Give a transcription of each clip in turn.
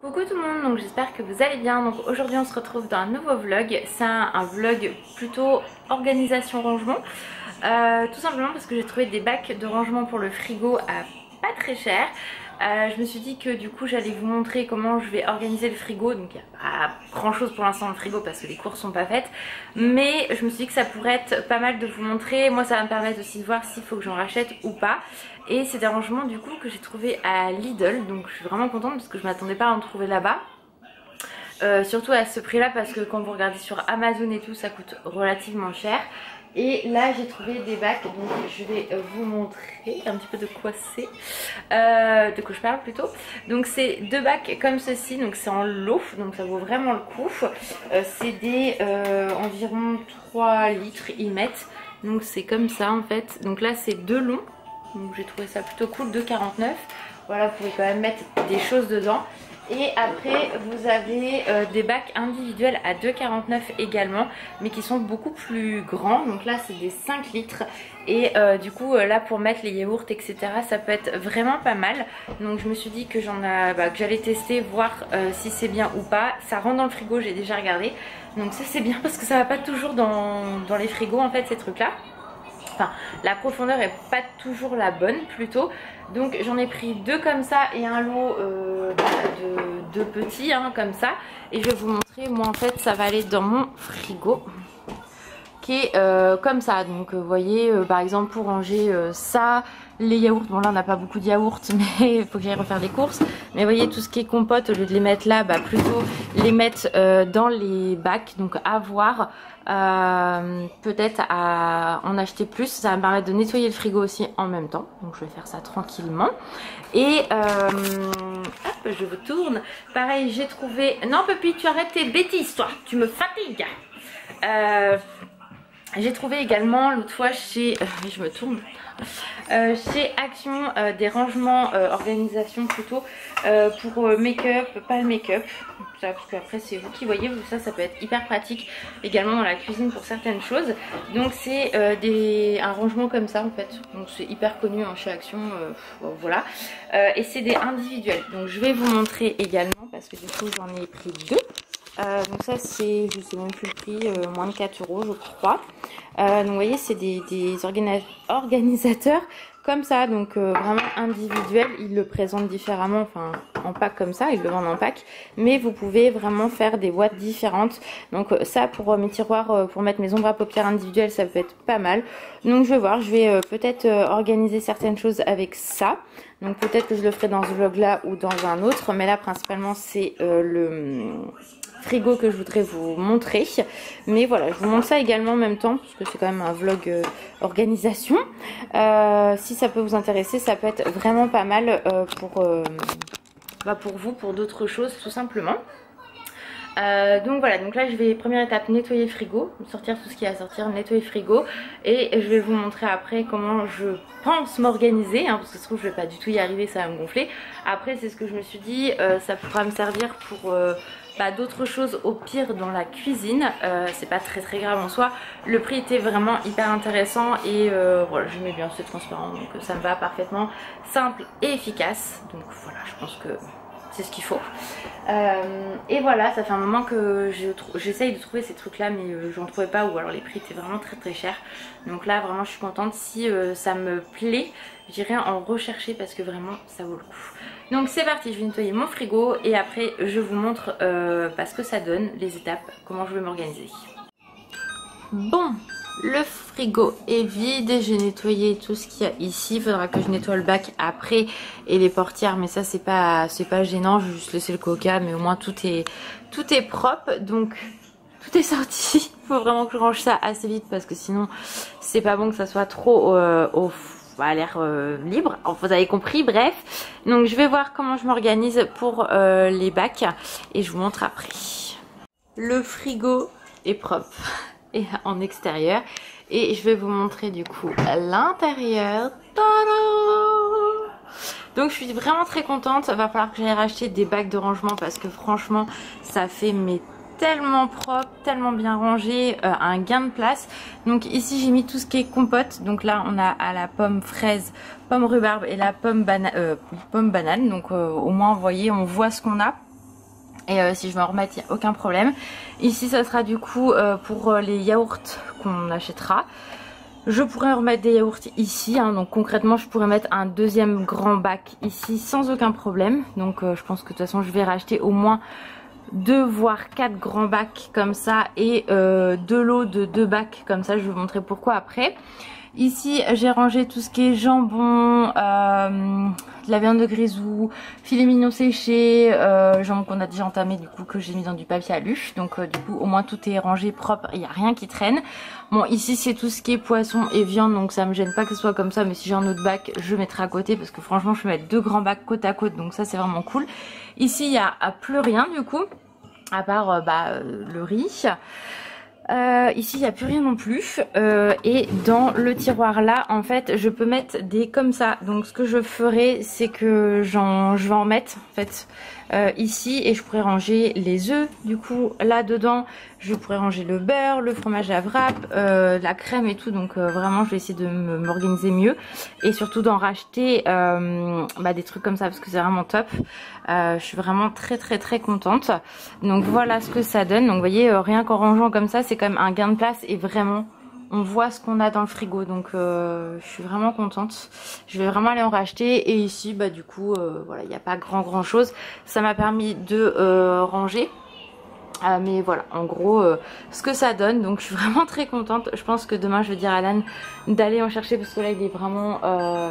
Coucou tout le monde, donc j'espère que vous allez bien. Donc aujourd'hui on se retrouve dans un nouveau vlog. C'est un vlog plutôt organisation rangement, tout simplement parce que j'ai trouvé des bacs de rangement pour le frigo à pas très cher. Je me suis dit que du coup j'allais vous montrer comment je vais organiser le frigo. Donc il n'y a pas grand chose pour l'instant dans le frigo parce que les courses sont pas faites, mais je me suis dit que ça pourrait être pas mal de vous montrer. Moi ça va me permettre aussi de voir s'il faut que j'en rachète ou pas. Et c'est des rangements du coup que j'ai trouvé à Lidl, donc je suis vraiment contente parce que je m'attendais pas à en trouver là-bas. Surtout à ce prix là parce que quand vous regardez sur Amazon et tout ça coûte relativement cher. Et là j'ai trouvé des bacs, donc je vais vous montrer un petit peu de quoi c'est, de quoi je parle plutôt. Donc c'est deux bacs comme ceci, donc c'est en lot, donc ça vaut vraiment le coup. C'est des environ 3 litres ils mettent, donc c'est comme ça en fait. Donc là c'est deux longs, donc j'ai trouvé ça plutôt cool, 2,49. Voilà, vous pouvez quand même mettre des choses dedans. Et après vous avez des bacs individuels à 2,49 également, mais qui sont beaucoup plus grands. Donc là c'est des 5 litres. Et du coup là pour mettre les yaourts etc, ça peut être vraiment pas mal. Donc je me suis dit que que j'allais tester, voir si c'est bien ou pas. Ça rentre dans le frigo, j'ai déjà regardé. Donc ça c'est bien parce que ça va pas toujours dans les frigos en fait ces trucs là. Enfin, la profondeur est pas toujours la bonne plutôt. Donc j'en ai pris deux comme ça et un lot de deux petits comme ça. Et je vais vous montrer, moi en fait ça va aller dans mon frigo qui est comme ça. Donc vous voyez par exemple pour ranger ça, les yaourts, bon là on n'a pas beaucoup de yaourts mais il faut que j'aille refaire des courses. Mais vous voyez tout ce qui est compote, au lieu de les mettre là, plutôt les mettre dans les bacs. Donc à voir, peut-être à en acheter plus. Ça va me permettre de nettoyer le frigo aussi en même temps. Donc je vais faire ça tranquillement. Et hop, je vous tourne. Pareil j'ai trouvé... Non Pepi, tu arrêtes tes bêtises toi, tu me fatigues. J'ai trouvé également l'autre fois chez... je me tourne. Chez Action des rangements organisation plutôt pour make-up, pas le make-up parce qu'après c'est vous qui voyez, ça peut être hyper pratique également dans la cuisine pour certaines choses. Donc c'est un rangement comme ça en fait, donc c'est hyper connu chez Action, voilà. Et c'est des individuels, donc je vais vous montrer également parce que du coup j'en ai pris deux. Donc ça c'est, je sais même plus le prix, moins de 4 € je crois. Donc vous voyez c'est des organisateurs comme ça, donc vraiment individuels. Ils le présentent différemment, enfin en pack comme ça, ils le vendent en pack. Mais vous pouvez vraiment faire des boîtes différentes. Donc ça pour mes tiroirs, pour mettre mes ombres à paupières individuelles, ça peut être pas mal. Donc je vais voir, je vais peut-être organiser certaines choses avec ça. Donc peut-être que je le ferai dans ce vlog là ou dans un autre. Mais là principalement c'est le... frigo que je voudrais vous montrer, mais voilà je vous montre ça également en même temps parce que c'est quand même un vlog organisation. Si ça peut vous intéresser, ça peut être vraiment pas mal pour vous, pour d'autres choses tout simplement. Donc voilà, donc là je vais, première étape, nettoyer le frigo, sortir tout ce qu'il y a à sortir, nettoyer le frigo, et je vais vous montrer après comment je pense m'organiser, parce que ça se trouve je vais pas du tout y arriver, ça va me gonfler. Après c'est ce que je me suis dit, ça pourra me servir pour d'autres choses au pire dans la cuisine. C'est pas très grave en soi, le prix était vraiment hyper intéressant et voilà, j'aimais bien, c'est transparent donc ça me va parfaitement, simple et efficace. Donc voilà, je pense que c'est ce qu'il faut. Et voilà, ça fait un moment que j'essaye de trouver ces trucs là mais j'en trouvais pas, ou alors les prix étaient vraiment très chers. Donc là vraiment je suis contente, si ça me plaît j'irai en rechercher parce que vraiment ça vaut le coup. Donc c'est parti, je vais nettoyer mon frigo et après je vous montre ce que ça donne, les étapes, comment je vais m'organiser. Bon, le frigo est vide, j'ai nettoyé tout ce qu'il y a ici. Il faudra que je nettoie le bac après et les portières, mais ça c'est pas gênant, je vais juste laisser le coca, mais au moins tout est propre. Donc tout est sorti, il faut vraiment que je range ça assez vite parce que sinon c'est pas bon que ça soit trop à l'air libre, vous avez compris, bref. Donc je vais voir comment je m'organise pour les bacs et je vous montre après. Le frigo est propre et en extérieur et je vais vous montrer du coup l'intérieur. Donc je suis vraiment très contente. Va falloir que j'aille racheter des bacs de rangement parce que franchement ça fait tellement propre, tellement bien rangé, un gain de place. Donc ici j'ai mis tout ce qui est compote. Donc là on a à la pomme fraise, pomme rhubarbe et la pomme banane. Donc au moins vous voyez, on voit ce qu'on a. Et si je veux en remettre, il n'y a aucun problème. Ici, ça sera du coup pour les yaourts qu'on achètera. Je pourrais remettre des yaourts ici, hein, donc concrètement je pourrais mettre un deuxième grand bac ici sans aucun problème. Donc je pense que de toute façon je vais racheter au moins 2 voire 4 grands bacs comme ça et 2 lots de 2 bacs comme ça, je vais vous montrer pourquoi après. Ici j'ai rangé tout ce qui est jambon, de la viande de grisou, filet mignon séché, jambon qu'on a déjà entamé du coup que j'ai mis dans du papier alu. Donc du coup au moins tout est rangé propre, il n'y a rien qui traîne. Bon ici c'est tout ce qui est poisson et viande, donc ça me gêne pas que ce soit comme ça, mais si j'ai un autre bac je mettrai à côté parce que franchement je vais mettre 2 grands bacs côte à côte, donc ça c'est vraiment cool. Ici il n'y a plus rien du coup, à part le riz. Ici il n'y a plus rien non plus et dans le tiroir là en fait je peux mettre des comme ça, donc ce que je ferai c'est que je vais en mettre en fait ici et je pourrais ranger les œufs du coup là dedans, je pourrais ranger le beurre, le fromage à wrap, la crème et tout, donc vraiment je vais essayer de m'organiser mieux et surtout d'en racheter des trucs comme ça parce que c'est vraiment top. Je suis vraiment très contente, donc voilà ce que ça donne. Donc vous voyez rien qu'en rangeant comme ça c'est quand même un gain de place et vraiment on voit ce qu'on a dans le frigo, donc je suis vraiment contente. Je vais vraiment aller en racheter et ici du coup voilà, il n'y a pas grand chose. Ça m'a permis de ranger. Mais voilà, en gros, ce que ça donne, donc je suis vraiment très contente. Je pense que demain je vais dire à Alan d'aller en chercher parce que là il est vraiment,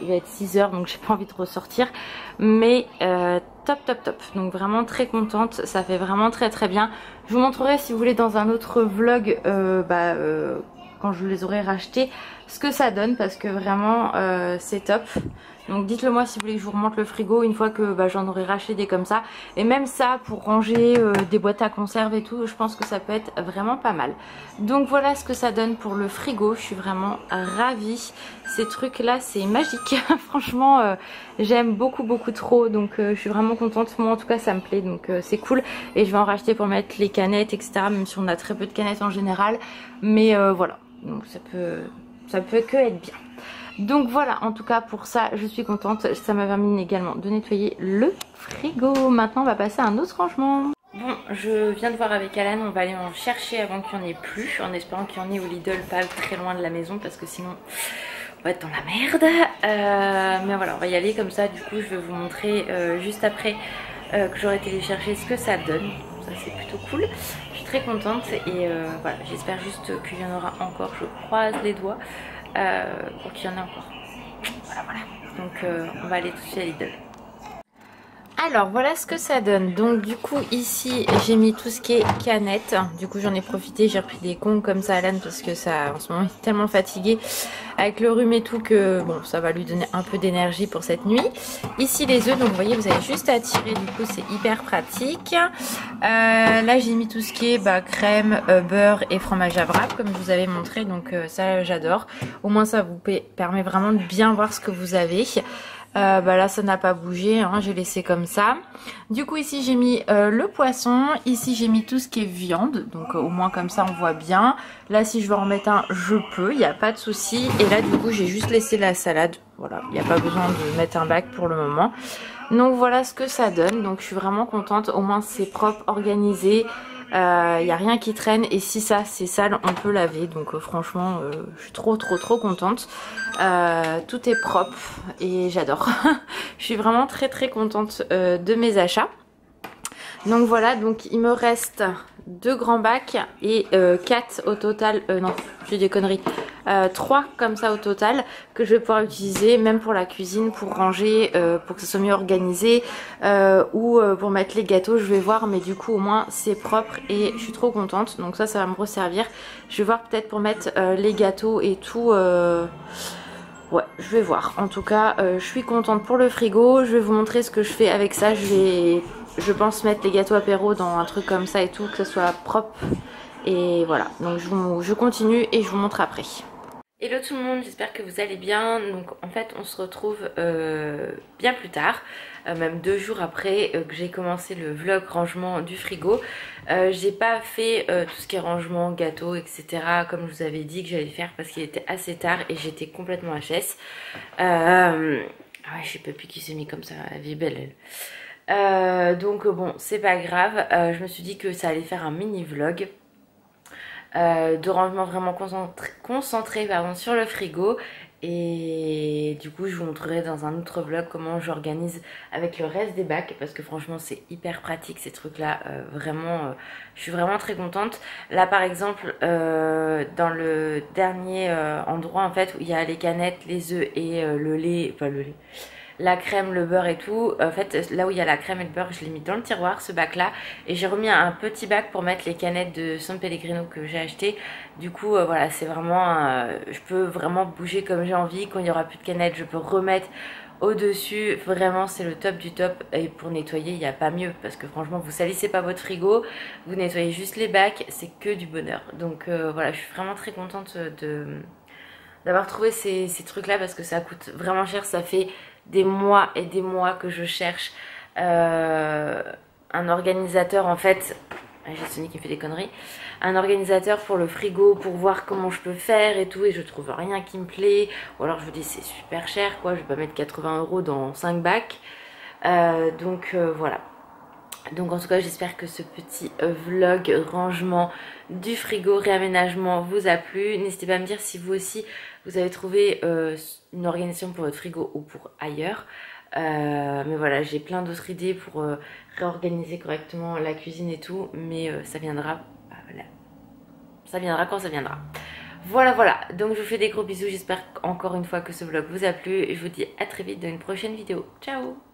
il va être 6 h donc j'ai pas envie de ressortir. Mais top. Donc vraiment très contente, ça fait vraiment très bien. Je vous montrerai si vous voulez dans un autre vlog, quand je les aurai rachetés, ce que ça donne parce que vraiment c'est top. Donc dites-le moi si vous voulez que je vous remonte le frigo une fois que j'en aurai racheté des comme ça. Et même ça pour ranger des boîtes à conserve et tout, je pense que ça peut être vraiment pas mal. Donc voilà ce que ça donne pour le frigo, je suis vraiment ravie. Ces trucs là c'est magique, franchement j'aime beaucoup trop, donc je suis vraiment contente. Moi en tout cas ça me plaît, donc c'est cool. Et je vais en racheter pour mettre les canettes etc, même si on a très peu de canettes en général. Mais voilà, donc ça peut que être bien. Donc voilà, en tout cas pour ça je suis contente. Ça m'a permis également de nettoyer le frigo. Maintenant on va passer à un autre rangement. Bon, je viens de voir avec Alan, on va aller en chercher avant qu'il n'y en ait plus, en espérant qu'il y en ait au Lidl, pas très loin de la maison parce que sinon on va être dans la merde. Mais voilà, on va y aller comme ça. Du coup je vais vous montrer juste après que j'aurai été les chercher ce que ça donne. Ça c'est plutôt cool. Je suis très contente et voilà, j'espère juste qu'il y en aura encore. Je croise les doigts pour qu'il y en ait encore. Voilà. Donc on va aller tout de suite à Lidl. Alors voilà ce que ça donne. Donc du coup ici j'ai mis tout ce qui est canettes. Du coup j'en ai profité, j'ai repris des cons comme ça à Alan parce que ça en ce moment il est tellement fatigué avec le rhume et tout que bon ça va lui donner un peu d'énergie pour cette nuit. Ici les œufs, donc vous voyez vous avez juste à tirer, du coup c'est hyper pratique. Là j'ai mis tout ce qui est crème, beurre et fromage à wrap comme je vous avais montré, donc ça j'adore. Au moins ça vous permet vraiment de bien voir ce que vous avez. Là ça n'a pas bougé, hein, j'ai laissé comme ça. Du coup ici j'ai mis le poisson, ici j'ai mis tout ce qui est viande, donc au moins comme ça on voit bien. Là si je veux en mettre un je peux, il n'y a pas de souci. Et là du coup j'ai juste laissé la salade, voilà, il n'y a pas besoin de mettre un bac pour le moment. Donc voilà ce que ça donne, donc je suis vraiment contente, au moins c'est propre, organisé. Il n'y a rien qui traîne et si ça c'est sale on peut laver, donc franchement je suis trop contente. Tout est propre et j'adore. Je suis vraiment très contente de mes achats. Donc voilà, donc il me reste 2 grands bacs et 4 au total, non j'ai des conneries, 3 comme ça au total que je vais pouvoir utiliser même pour la cuisine, pour ranger, pour que ce soit mieux organisé ou pour mettre les gâteaux, je vais voir, mais du coup au moins c'est propre et je suis trop contente, donc ça va me resservir. Je vais voir peut-être pour mettre les gâteaux et tout. Ouais, je vais voir. En tout cas, je suis contente pour le frigo. Je vais vous montrer ce que je fais avec ça. Je pense mettre les gâteaux apéro dans un truc comme ça et tout, que ce soit propre. Et voilà, donc je continue et je vous montre après. Hello tout le monde, j'espère que vous allez bien. Donc en fait on se retrouve bien plus tard, même 2 jours après que j'ai commencé le vlog rangement du frigo. J'ai pas fait tout ce qui est rangement, gâteau, etc. comme je vous avais dit que j'allais faire parce qu'il était assez tard et j'étais complètement HS. Ouais, je sais pas plus qui s'est mis comme ça, la vie est belle elle. Donc bon, c'est pas grave. Je me suis dit que ça allait faire un mini vlog de rangement vraiment concentré pardon, sur le frigo. Et du coup je vous montrerai dans un autre vlog comment j'organise avec le reste des bacs, parce que franchement c'est hyper pratique ces trucs là, vraiment je suis vraiment très contente. Là par exemple dans le dernier endroit en fait où il y a les canettes, les œufs et le lait, pas le lait, la crème, le beurre et tout, en fait là où il y a la crème et le beurre je l'ai mis dans le tiroir, ce bac là, et j'ai remis un petit bac pour mettre les canettes de San Pellegrino que j'ai acheté. Du coup voilà, c'est vraiment je peux vraiment bouger comme j'ai envie. Quand il n'y aura plus de canettes je peux remettre au dessus, vraiment c'est le top du top. Et pour nettoyer il n'y a pas mieux, parce que franchement vous salissez pas votre frigo, vous nettoyez juste les bacs, c'est que du bonheur. Donc voilà, je suis vraiment très contente d'avoir trouvé ces trucs là, parce que ça coûte vraiment cher. Ça fait des mois et des mois que je cherche un organisateur en fait. J'ai Sony qui me fait des conneries. Un organisateur pour le frigo, pour voir comment je peux faire et tout, et je trouve rien qui me plaît. Ou alors je vous dis c'est super cher quoi, je vais pas mettre 80 € dans 5 bacs. Donc voilà. Donc en tout cas j'espère que ce petit vlog rangement du frigo, réaménagement vous a plu. N'hésitez pas à me dire si vous aussi vous avez trouvé une organisation pour votre frigo ou pour ailleurs. Mais voilà, j'ai plein d'autres idées pour réorganiser correctement la cuisine et tout, mais ça viendra, voilà. Ça viendra quand ça viendra. Voilà, voilà, donc je vous fais des gros bisous, j'espère encore une fois que ce vlog vous a plu et je vous dis à très vite dans une prochaine vidéo. Ciao!